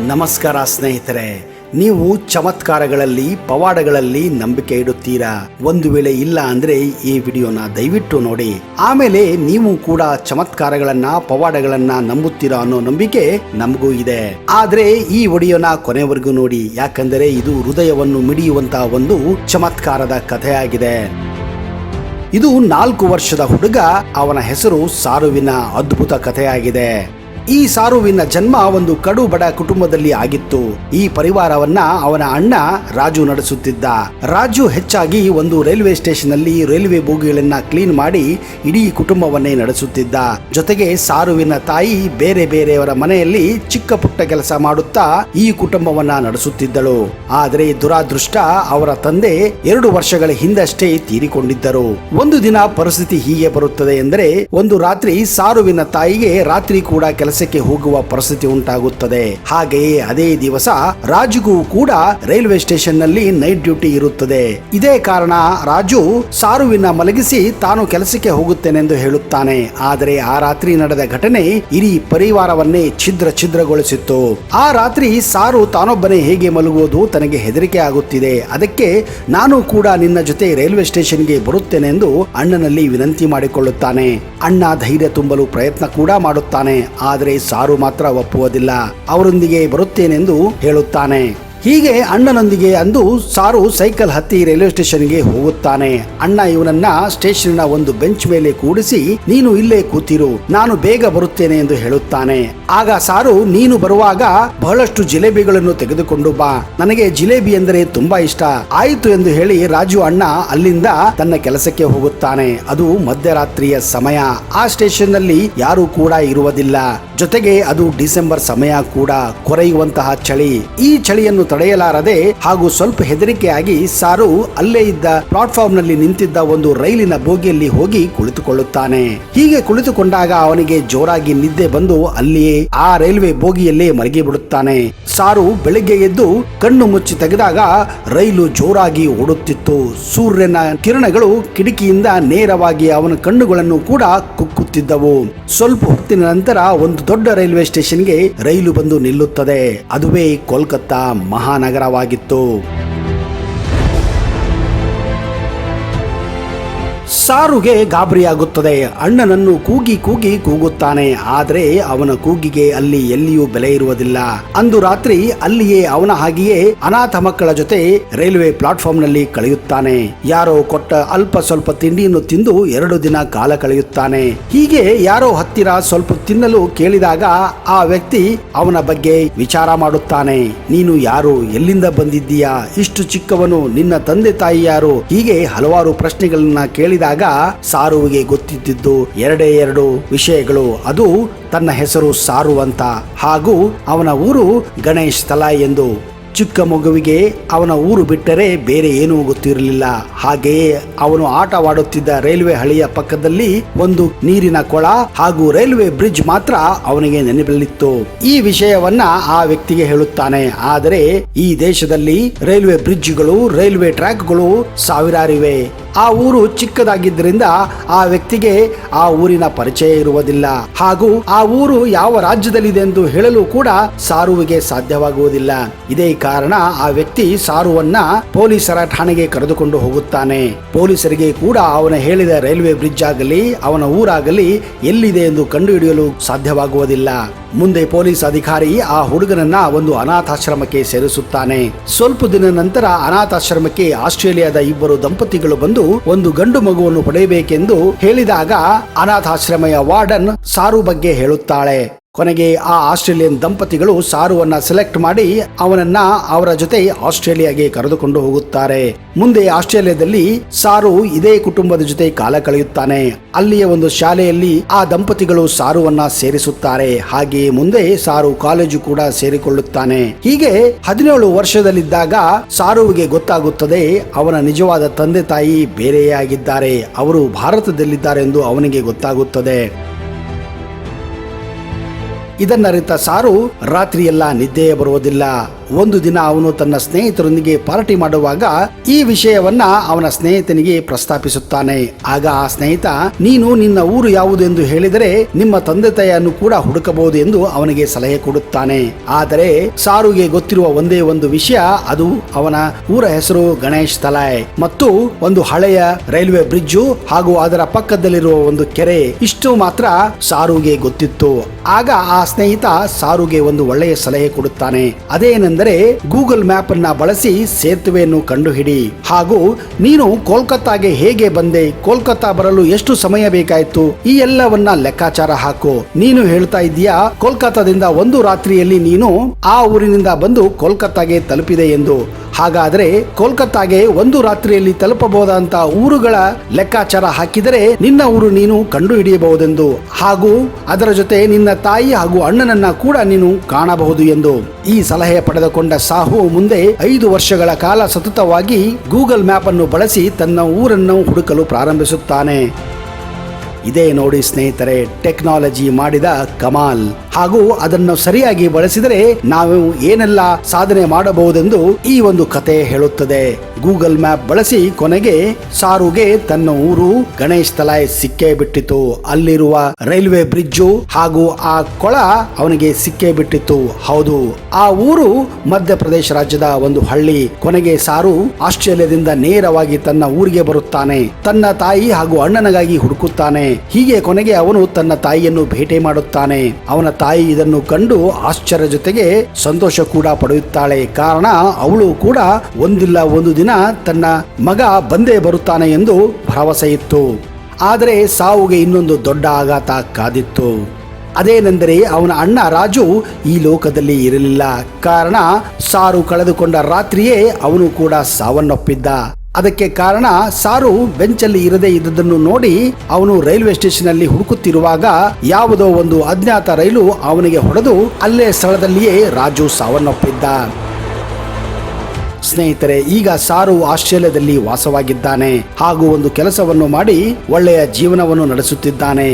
ನಮಸ್ಕಾರ ಸ್ನೇಹಿತರೆ, ನೀವು ಚಮತ್ಕಾರಗಳಲ್ಲಿ ಪವಾಡಗಳಲ್ಲಿ ನಂಬಿಕೆ ಇಡುತ್ತೀರಾ? ಒಂದು ವೇಳೆ ಇಲ್ಲ ಅಂದ್ರೆ ಈ ವಿಡಿಯೋನ ದಯವಿಟ್ಟು ನೋಡಿ. ಆಮೇಲೆ ನೀವು ಕೂಡ ಚಮತ್ಕಾರಗಳನ್ನ ಪವಾಡಗಳನ್ನ ನಂಬುತ್ತೀರಾ ಅನ್ನೋ ನಂಬಿಕೆ ನಮಗೂ ಇದೆ. ಆದ್ರೆ ಈ ವಿಡಿಯೋನ ಕೊನೆವರೆಗೂ ನೋಡಿ, ಯಾಕಂದರೆ ಇದು ಹೃದಯವನ್ನು ಮಿಡಿಯುವಂತಹ ಒಂದು ಚಮತ್ಕಾರದ ಕಥೆಯಾಗಿದೆ. ಇದು 4 ವರ್ಷದ ಹುಡುಗ, ಅವನ ಹೆಸರು ಸಾರುವಿನ ಅದ್ಭುತ ಕಥೆಯಾಗಿದೆ. ಈ ಸಾರುವಿನ ಜನ್ಮ ಒಂದು ಕಡು ಬಡ ಕುಟುಂಬದಲ್ಲಿ ಆಗಿತ್ತು. ಈ ಪರಿವಾರವನ್ನ ಅವನ ಅಣ್ಣ ರಾಜು ನಡೆಸುತ್ತಿದ್ದ. ರಾಜು ಹೆಚ್ಚಾಗಿ ಒಂದು ರೈಲ್ವೆ ಸ್ಟೇಷನ್ ಅಲ್ಲಿ ರೈಲ್ವೆ ಬೋಗಿಗಳನ್ನ ಕ್ಲೀನ್ ಮಾಡಿ ಇಡೀ ಕುಟುಂಬವನ್ನೇ ನಡೆಸುತ್ತಿದ್ದ. ಜೊತೆಗೆ ಸಾರುವಿನ ತಾಯಿ ಬೇರೆ ಬೇರೆಯವರ ಮನೆಯಲ್ಲಿ ಚಿಕ್ಕ ಪುಟ್ಟ ಕೆಲಸ ಮಾಡುತ್ತಾ ಈ ಕುಟುಂಬವನ್ನ ನಡೆಸುತ್ತಿದ್ದಳು. ಆದರೆ ದುರಾದೃಷ್ಟ, ಅವರ ತಂದೆ 2 ವರ್ಷಗಳ ಹಿಂದಷ್ಟೇ ತೀರಿಕೊಂಡಿದ್ದರು. ಒಂದು ದಿನ ಪರಿಸ್ಥಿತಿ ಹೀಗೆ ಬರುತ್ತದೆ ಎಂದರೆ, ಒಂದು ರಾತ್ರಿ ಸಾರುವಿನ ತಾಯಿಗೆ ರಾತ್ರಿ ಕೂಡ ಕೆಲಸಕ್ಕೆ ಹೋಗುವ ಪರಿಸ್ಥಿತಿ ಉಂಟಾಗುತ್ತದೆ. ಹಾಗೆಯೇ ಅದೇ ದಿವಸ ರಾಜುಗೂ ಕೂಡ ರೈಲ್ವೆ ಸ್ಟೇಷನ್ ನಲ್ಲಿ ನೈಟ್ ಡ್ಯೂಟಿ ಇರುತ್ತದೆ. ಇದೇ ಕಾರಣ ರಾಜು ಸಾರುವಿನ ಮಲಗಿಸಿ ತಾನು ಕೆಲಸಕ್ಕೆ ಹೋಗುತ್ತೇನೆಂದು ಹೇಳುತ್ತಾನೆ. ಆದರೆ ಆ ರಾತ್ರಿ ನಡೆದ ಘಟನೆ ಇಡೀ ಪರಿವಾರವನ್ನೇ ಛಿದ್ರಗೊಳಿಸಿತ್ತು. ಆ ರಾತ್ರಿ ಸಾರು ತಾನೊಬ್ಬನೇ ಹೇಗೆ ಮಲಗುವುದು, ತನಗೆ ಹೆದರಿಕೆ ಆಗುತ್ತಿದೆ, ಅದಕ್ಕೆ ನಾನು ಕೂಡ ನಿನ್ನ ಜೊತೆ ರೈಲ್ವೆ ಸ್ಟೇಷನ್ಗೆ ಬರುತ್ತೇನೆಂದು ಅಣ್ಣನಲ್ಲಿ ವಿನಂತಿ ಮಾಡಿಕೊಳ್ಳುತ್ತಾನೆ. ಅಣ್ಣ ಧೈರ್ಯ ತುಂಬಲು ಪ್ರಯತ್ನ ಕೂಡ ಮಾಡುತ್ತಾನೆ. ಆದರೆ ಸಾರು ಮಾತ್ರ ಒಪ್ಪುವುದಿಲ್ಲ. ಅವರೊಂದಿಗೆ ಬರುತ್ತೇನೆಂದು ಹೇಳುತ್ತಾನೆ. ಹೀಗೆ ಅಣ್ಣನೊಂದಿಗೆ ಅಂದು ಸಾರು ಸೈಕಲ್ ಹತ್ತಿ ರೈಲ್ವೆ ಸ್ಟೇಷನ್ಗೆ ಹೋಗುತ್ತಾನೆ. ಅಣ್ಣ ಇವನನ್ನ ಸ್ಟೇಷನ್ನ ಒಂದು ಬೆಂಚ್ ಮೇಲೆ ಕೂಡಿಸಿ, ನೀನು ಇಲ್ಲೇ ಕೂತಿರು, ನಾನು ಬೇಗ ಬರುತ್ತೇನೆ ಎಂದು ಹೇಳುತ್ತಾನೆ. ಆಗ ಸಾರು, ನೀನು ಬರುವಾಗ ಬಹಳಷ್ಟು ಜಿಲೇಬಿಗಳನ್ನು ತೆಗೆದುಕೊಂಡು ಬಾ, ನನಗೆ ಜಿಲೇಬಿ ಎಂದರೆ ತುಂಬಾ ಇಷ್ಟ. ಆಯಿತು ಎಂದು ಹೇಳಿ ರಾಜು ಅಣ್ಣ ಅಲ್ಲಿಂದ ತನ್ನ ಕೆಲಸಕ್ಕೆ ಹೋಗುತ್ತಾನೆ. ಅದು ಮಧ್ಯರಾತ್ರಿಯ ಸಮಯ. ಆ ಸ್ಟೇಷನ್ ನಲ್ಲಿ ಯಾರು ಕೂಡ ಇರುವುದಿಲ್ಲ. ಜೊತೆಗೆ ಅದು ಡಿಸೆಂಬರ್ ಸಮಯ ಕೂಡ, ಕೊರೆಯುವಂತಹ ಚಳಿ. ಈ ಚಳಿಯನ್ನು ತಡೆಯಲಾರದೆ ಹಾಗೂ ಸ್ವಲ್ಪ ಹೆದರಿಕೆಯಾಗಿ ಸಾರು ಅಲ್ಲೇ ಇದ್ದ ಪ್ಲಾಟ್ಫಾರ್ಮ್ ನಲ್ಲಿ ನಿಂತಿದ್ದ ಒಂದು ರೈಲಿನ ಬೋಗಿಯಲ್ಲಿ ಹೋಗಿ ಕುಳಿತುಕೊಳ್ಳುತ್ತಾನೆ. ಹೀಗೆ ಕುಳಿತುಕೊಂಡಾಗ ಅವನಿಗೆ ಜೋರಾಗಿ ನಿದ್ದೆ ಬಂದು ಅಲ್ಲಿಯೇ ಆ ರೈಲ್ವೆ ಬೋಗಿಯಲ್ಲೇ ಮಲಗಿ ಬಿಡುತ್ತಾನೆ. ಸಾರು ಬೆಳಿಗ್ಗೆ ಎದ್ದು ಕಣ್ಣು ಮುಚ್ಚಿ ತೆಗೆದಾಗ ರೈಲು ಜೋರಾಗಿ ಓಡುತ್ತಿತ್ತು. ಸೂರ್ಯನ ಕಿರಣಗಳು ಕಿಟಕಿಯಿಂದ ನೇರವಾಗಿ ಅವನ ಕಣ್ಣುಗಳನ್ನು ಕೂಡ ಕುಕ್ಕುತ್ತಿದ್ದವು. ಸ್ವಲ್ಪ ಹೊತ್ತಿನ ನಂತರ ಒಂದು ದೊಡ್ಡ ರೈಲ್ವೆ ಸ್ಟೇಷನ್ಗೆ ರೈಲು ಬಂದು ನಿಲ್ಲುತ್ತದೆ. ಅದುವೇ ಕೋಲ್ಕತ್ತಾ ಮಹಾನಗರವಾಗಿತ್ತು. ಸಾರುಗೆ ಗಾಬರಿಯಾಗುತ್ತದೆ. ಅಣ್ಣನನ್ನು ಕೂಗಿ ಕೂಗುತ್ತಾನೆ. ಆದರೆ ಅವನ ಕೂಗಿಗೆ ಅಲ್ಲಿ ಎಲ್ಲಿಯೂ ಬೆಲೆ ಇರುವುದಿಲ್ಲ. ಅಂದು ರಾತ್ರಿ ಅಲ್ಲಿಯೇ ಅವನ ಹಾಗೆಯೇ ಅನಾಥ ಮಕ್ಕಳ ಜೊತೆ ರೈಲ್ವೆ ಪ್ಲಾಟ್ಫಾರ್ಮ್ ನಲ್ಲಿ ಕಳೆಯುತ್ತಾನೆ. ಯಾರೋ ಕೊಟ್ಟ ಅಲ್ಪ ಸ್ವಲ್ಪ ತಿಂಡಿಯನ್ನು ತಿಂದು 2 ದಿನ ಕಾಲ ಕಳೆಯುತ್ತಾನೆ. ಹೀಗೆ ಯಾರೋ ಹತ್ತಿರ ಸ್ವಲ್ಪ ತಿನ್ನಲು ಕೇಳಿದಾಗ ಆ ವ್ಯಕ್ತಿ ಅವನ ಬಗ್ಗೆ ವಿಚಾರ ಮಾಡುತ್ತಾನೆ. ನೀನು ಯಾರು, ಎಲ್ಲಿಂದ ಬಂದಿದ್ದೀಯಾ, ಇಷ್ಟು ಚಿಕ್ಕವನು, ನಿನ್ನ ತಂದೆ ತಾಯಿ ಯಾರು, ಹೀಗೆ ಹಲವಾರು ಪ್ರಶ್ನೆಗಳನ್ನ ಕೇಳಿದಾಗ ಸಾರುವಿಗೆ ಗೊತ್ತಿದ್ದು 2 ವಿಷಯಗಳು. ಅದು ತನ್ನ ಹೆಸರು ಸಾರು ಅಂತ, ಹಾಗೂ ಅವನ ಊರು ಗಣೇಶ್ ತಲಾಯ್ ಎಂದು. ಚಿಕ್ಕ ಮಗುವಿಗೆ ಅವನ ಊರು ಬಿಟ್ಟರೆ ಬೇರೆ ಏನೂ ಗೊತ್ತಿರಲಿಲ್ಲ. ಹಾಗೆಯೇ ಅವನು ಆಟವಾಡುತ್ತಿದ್ದ ರೈಲ್ವೆ ಹಳಿಯ ಪಕ್ಕದಲ್ಲಿ ಒಂದು ನೀರಿನ ಕೊಳ ಹಾಗೂ ರೈಲ್ವೆ ಬ್ರಿಡ್ಜ್ ಮಾತ್ರ ಅವನಿಗೆ ನೆನಪಲ್ಲಿತ್ತು. ಈ ವಿಷಯವನ್ನ ಆ ವ್ಯಕ್ತಿಗೆ ಹೇಳುತ್ತಾನೆ. ಆದರೆ ಈ ದೇಶದಲ್ಲಿ ರೈಲ್ವೆ ಬ್ರಿಡ್ಜ್ಗಳು, ರೈಲ್ವೆ ಟ್ರ್ಯಾಕ್ಗಳು ಸಾವಿರಾರಿವೆ. ಆ ಊರು ಚಿಕ್ಕದಾಗಿದ್ದರಿಂದ ಆ ವ್ಯಕ್ತಿಗೆ ಆ ಊರಿನ ಪರಿಚಯ ಇರುವುದಿಲ್ಲ, ಹಾಗೂ ಆ ಊರು ಯಾವ ರಾಜ್ಯದಲ್ಲಿದೆ ಎಂದು ಹೇಳಲು ಕೂಡ ಸಾರುವಿಗೆ ಸಾಧ್ಯವಾಗುವುದಿಲ್ಲ. ಇದೇ ಕಾರಣ ಆ ವ್ಯಕ್ತಿ ಸಾರುವನ್ನ ಪೊಲೀಸರ ಠಾಣೆಗೆ ಕರೆದುಕೊಂಡು ಹೋಗುತ್ತಾನೆ. ಪೊಲೀಸರಿಗೆ ಕೂಡ ಅವನ ಹೇಳಿದ ರೈಲ್ವೆ ಬ್ರಿಡ್ಜ್ ಆಗಲಿ ಅವನ ಊರಾಗಲಿ ಎಲ್ಲಿದೆ ಎಂದು ಕಂಡುಹಿಡಿಯಲು ಸಾಧ್ಯವಾಗುವುದಿಲ್ಲ. ಮುಂದೆ ಪೊಲೀಸ್ ಅಧಿಕಾರಿ ಆ ಹುಡುಗನನ್ನ ಒಂದು ಅನಾಥಾಶ್ರಮಕ್ಕೆ ಸೇರಿಸುತ್ತಾನೆ. ಸ್ವಲ್ಪ ದಿನ ನಂತರ ಅನಾಥಾಶ್ರಮಕ್ಕೆ ಆಸ್ಟ್ರೇಲಿಯಾದ 2 ದಂಪತಿಗಳು ಬಂದು ಒಂದು ಗಂಡು ಮಗುವನ್ನು ಪಡೆಯಬೇಕೆಂದು ಹೇಳಿದಾಗ ಅನಾಥಾಶ್ರಮದ ವಾರ್ಡನ್ ಸಾರು ಬಗ್ಗೆ ಹೇಳುತ್ತಾಳೆ. ಕೊನೆಗೆ ಆ ಆಸ್ಟ್ರೇಲಿಯನ್ ದಂಪತಿಗಳು ಸಾರುವನ್ನ ಸೆಲೆಕ್ಟ್ ಮಾಡಿ ಅವನನ್ನ ಅವರ ಜೊತೆ ಆಸ್ಟ್ರೇಲಿಯಾಗೆ ಕರೆದುಕೊಂಡು ಹೋಗುತ್ತಾರೆ. ಮುಂದೆ ಆಸ್ಟ್ರೇಲಿಯಾದಲ್ಲಿ ಸಾರು ಇದೇ ಕುಟುಂಬದ ಜೊತೆ ಕಾಲ ಕಳೆಯುತ್ತಾನೆ. ಅಲ್ಲಿಯ ಒಂದು ಶಾಲೆಯಲ್ಲಿ ಆ ದಂಪತಿಗಳು ಸಾರುವನ್ನ ಸೇರಿಸುತ್ತಾರೆ. ಹಾಗೆಯೇ ಮುಂದೆ ಸಾರು ಕಾಲೇಜು ಕೂಡ ಸೇರಿಕೊಳ್ಳುತ್ತಾನೆ. ಹೀಗೆ 17 ವರ್ಷದಲ್ಲಿದ್ದಾಗ ಸಾರುವಿಗೆ ಗೊತ್ತಾಗುತ್ತದೆ ಅವನ ನಿಜವಾದ ತಂದೆ ತಾಯಿ ಬೇರೆಯೇ ಆಗಿದ್ದಾರೆ, ಅವರು ಭಾರತದಲ್ಲಿದ್ದಾರೆ ಎಂದು ಅವನಿಗೆ ಗೊತ್ತಾಗುತ್ತದೆ. ಇದನ್ನರಿತ ಸಾರು ರಾತ್ರಿಯೆಲ್ಲ ನಿದ್ದೆಯೇ ಬರುವುದಿಲ್ಲ. ಒಂದು ದಿನ ಅವನು ತನ್ನ ಸ್ನೇಹಿತರೊಂದಿಗೆ ಪಾರ್ಟಿ ಮಾಡುವಾಗ ಈ ವಿಷಯವನ್ನ ಅವನ ಸ್ನೇಹಿತನಿಗೆ ಪ್ರಸ್ತಾಪಿಸುತ್ತಾನೆ. ಆಗ ಆ ಸ್ನೇಹಿತ, ನೀನು ನಿನ್ನ ಊರು ಯಾವುದು ಎಂದು ಹೇಳಿದರೆ ನಿಮ್ಮ ತಂದೆ ತಾಯಿಯನ್ನು ಕೂಡ ಹುಡುಕಬಹುದು ಎಂದು ಅವನಿಗೆ ಸಲಹೆ ಕೊಡುತ್ತಾನೆ. ಆದರೆ ಸಾರುಗೆ ಗೊತ್ತಿರುವ ಒಂದೇ ಒಂದು ವಿಷಯ, ಅದು ಅವನ ಊರ ಹೆಸರು ಗಣೇಶ್ ತಲಾಯ್ ಮತ್ತು ಒಂದು ಹಳೆಯ ರೈಲ್ವೆ ಬ್ರಿಡ್ಜು ಹಾಗೂ ಅದರ ಪಕ್ಕದಲ್ಲಿರುವ ಒಂದು ಕೆರೆ. ಇಷ್ಟು ಮಾತ್ರ ಸಾರುಗೆ ಗೊತ್ತಿತ್ತು. ಆಗ ಆ ಸ್ನೇಹಿತ ಸಾರುಗೆ ಒಂದು ಒಳ್ಳೆಯ ಸಲಹೆ ಕೊಡುತ್ತಾನೆ. ಅದೇನೆಂದರೆ, ಗೂಗಲ್ ಮ್ಯಾಪ್ ಅನ್ನ ಬಳಸಿ ಸೇತುವೆಯನ್ನು ಕಂಡುಹಿಡಿ, ಹಾಗೂ ನೀನು ಕೋಲ್ಕತ್ತಾಗೆ ಹೇಗೆ ಬಂದೆ, ಕೋಲ್ಕತ್ತಾ ಬರಲು ಎಷ್ಟು ಸಮಯ ಬೇಕಾಯಿತು, ಈ ಎಲ್ಲವನ್ನ ಲೆಕ್ಕಾಚಾರ ಹಾಕು. ನೀನು ಹೇಳ್ತಾ ಇದ್ದೀಯಾ ಕೋಲ್ಕತ್ತಾದಿಂದ ಒಂದು ರಾತ್ರಿಯಲ್ಲಿ ನೀನು ಆ ಊರಿನಿಂದ ಬಂದು ಕೋಲ್ಕತ್ತಾಗೆ ತಲುಪಿದೆ ಎಂದು. ಹಾಗಾದ್ರೆ ಕೋಲ್ಕತ್ತಾಗೆ ಒಂದು ರಾತ್ರಿಯಲ್ಲಿ ತಲುಪಬಹುದಂತ ಊರುಗಳ ಲೆಕ್ಕಾಚಾರ ಹಾಕಿದರೆ ನಿನ್ನ ಊರು ನೀನು ಕಂಡು ಹಿಡಿಯಬಹುದೆಂದು, ಹಾಗೂ ಅದರ ಜೊತೆ ನಿನ್ನ ತಾಯಿ ಹಾಗೂ ಅಣ್ಣನನ್ನ ಕೂಡ ನೀನು ಕಾಣಬಹುದು ಎಂದು. ಈ ಸಲಹೆ ಪಡೆದುಕೊಂಡ ಸಾಹು ಮುಂದೆ 5 ವರ್ಷಗಳ ಕಾಲ ಸತತವಾಗಿ ಗೂಗಲ್ ಮ್ಯಾಪ್ ಅನ್ನು ಬಳಸಿ ತನ್ನ ಊರನ್ನು ಹುಡುಕಲು ಪ್ರಾರಂಭಿಸುತ್ತಾನೆ. ಇದೇ ನೋಡಿ ಸ್ನೇಹಿತರೆ, ಟೆಕ್ನಾಲಜಿ ಮಾಡಿದ ಕಮಾಲ್. ಹಾಗೂ ಅದನ್ನು ಸರಿಯಾಗಿ ಬಳಸಿದರೆ ನಾವು ಏನೆಲ್ಲ ಸಾಧನೆ ಮಾಡಬಹುದೆಂದು ಈ ಒಂದು ಕತೆ ಹೇಳುತ್ತದೆ. ಗೂಗಲ್ ಮ್ಯಾಪ್ ಬಳಸಿ ಕೊನೆಗೆ ಸಾರುಗೆ ತನ್ನ ಊರು ಗಣೇಶ್ ತಲಾಯ್ ಸಿಕ್ಕೇ ಬಿಟ್ಟಿತು. ಅಲ್ಲಿರುವ ರೈಲ್ವೆ ಬ್ರಿಡ್ಜು ಹಾಗೂ ಆ ಕೊಳ ಅವನಿಗೆ ಸಿಕ್ಕೇ ಬಿಟ್ಟಿತ್ತು. ಹೌದು, ಆ ಊರು ಮಧ್ಯಪ್ರದೇಶ ರಾಜ್ಯದ ಒಂದು ಹಳ್ಳಿ. ಕೊನೆಗೆ ಸಾರು ಆಸ್ಟ್ರೇಲಿಯಾದಿಂದ ನೇರವಾಗಿ ತನ್ನ ಊರಿಗೆ ಬರುತ್ತಾನೆ. ತನ್ನ ತಾಯಿ ಹಾಗೂ ಅಣ್ಣನಿಗಾಗಿ ಹುಡುಕುತ್ತಾನೆ. ಹೀಗೆ ಕೊನೆಗೆ ಅವನು ತನ್ನ ತಾಯಿಯನ್ನು ಭೇಟಿ ಮಾಡುತ್ತಾನೆ. ಅವನ ತಾಯಿ ಇದನ್ನು ಕಂಡು ಆಶ್ಚರ್ಯ ಜೊತೆಗೆ ಸಂತೋಷ ಕೂಡ ಪಡೆಯುತ್ತಾಳೆ. ಕಾರಣ ಅವಳು ಕೂಡ ಒಂದಿಲ್ಲ ಒಂದು ದಿನ ತನ್ನ ಮಗ ಬಂದೇ ಬರುತ್ತಾನೆ ಎಂದು ಭರವಸೆ ಇತ್ತು. ಆದರೆ ಸಾವುಗೆ ಇನ್ನೊಂದು ದೊಡ್ಡ ಆಘಾತ ಕಾದಿತ್ತು. ಅದೇನೆಂದರೆ ಅವನ ಅಣ್ಣ ರಾಜು ಈ ಲೋಕದಲ್ಲಿ ಇರಲಿಲ್ಲ. ಕಾರಣ ಸಾರು ಕಳೆದುಕೊಂಡ ರಾತ್ರಿಯೇ ಅವನು ಕೂಡ ಸಾವನ್ನಪ್ಪಿದ್ದ. ಅದಕ್ಕೆ ಕಾರಣ ಸಾರು ಬೆಂಚಲ್ಲಿ ಇರದೇ ಇದ್ದುದನ್ನು ನೋಡಿ ಅವನು ರೈಲ್ವೆ ಸ್ಟೇಷನ್ ಅಲ್ಲಿ ಹುಡುಕುತ್ತಿರುವಾಗ ಯಾವುದೋ ಒಂದು ಅಜ್ಞಾತ ರೈಲು ಅವನಿಗೆ ಹೊಡೆದು ಅಲ್ಲೇ ಸ್ಥಳದಲ್ಲಿಯೇ ರಾಜು ಸಾವನ್ನಪ್ಪಿದ್ದ. ಸ್ನೇಹಿತರೆ, ಈಗ ಸಾರು ಆಸ್ಟ್ರೇಲಿಯಾದಲ್ಲಿ ವಾಸವಾಗಿದ್ದಾನೆ ಹಾಗೂ ಒಂದು ಕೆಲಸವನ್ನು ಮಾಡಿ ಒಳ್ಳೆಯ ಜೀವನವನ್ನು ನಡೆಸುತ್ತಿದ್ದಾನೆ.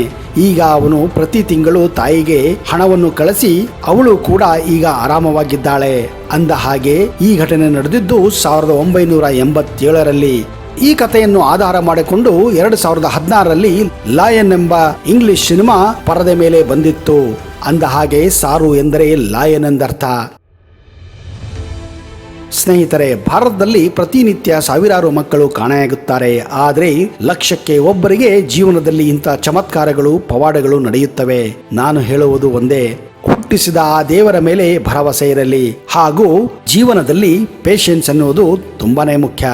ಈಗ ಅವನು ಪ್ರತಿ ತಿಂಗಳು ತಾಯಿಗೆ ಹಣವನ್ನು ಕಳಿಸಿ ಅವಳು ಕೂಡ ಈಗ ಆರಾಮವಾಗಿದ್ದಾಳೆ. ಅಂದ ಹಾಗೆ ಈ ಘಟನೆ ನಡೆದಿದ್ದು 1987ರಲ್ಲಿ. ಈ ಕಥೆಯನ್ನು ಆಧಾರ ಮಾಡಿಕೊಂಡು 2016ರಲ್ಲಿ ಲಾಯನ್ ಎಂಬ ಇಂಗ್ಲಿಷ್ ಸಿನಿಮಾ ಪರದೆ ಮೇಲೆ ಬಂದಿತ್ತು. ಅಂದ ಹಾಗೆ ಸಾರು ಎಂದರೆ ಲಾಯನ್ ಎಂದರ್ಥ. ಸ್ನೇಹಿತರೆ, ಭಾರತದಲ್ಲಿ ಪ್ರತಿನಿತ್ಯ ಸಾವಿರಾರು ಮಕ್ಕಳು ಕಾಣೆಯಾಗುತ್ತಾರೆ. ಆದರೆ ಲಕ್ಷಕ್ಕೆ ಒಬ್ಬರಿಗೆ ಜೀವನದಲ್ಲಿ ಇಂಥ ಚಮತ್ಕಾರಗಳು ಪವಾಡಗಳು ನಡೆಯುತ್ತವೆ. ನಾನು ಹೇಳುವುದು ಒಂದೇ, ಹುಟ್ಟಿಸಿದ ಆ ದೇವರ ಮೇಲೆ ಭರವಸೆ ಇರಲಿ ಹಾಗೂ ಜೀವನದಲ್ಲಿ ಪೇಷನ್ಸ್ ಅನ್ನುವುದು ತುಂಬಾನೇ ಮುಖ್ಯ.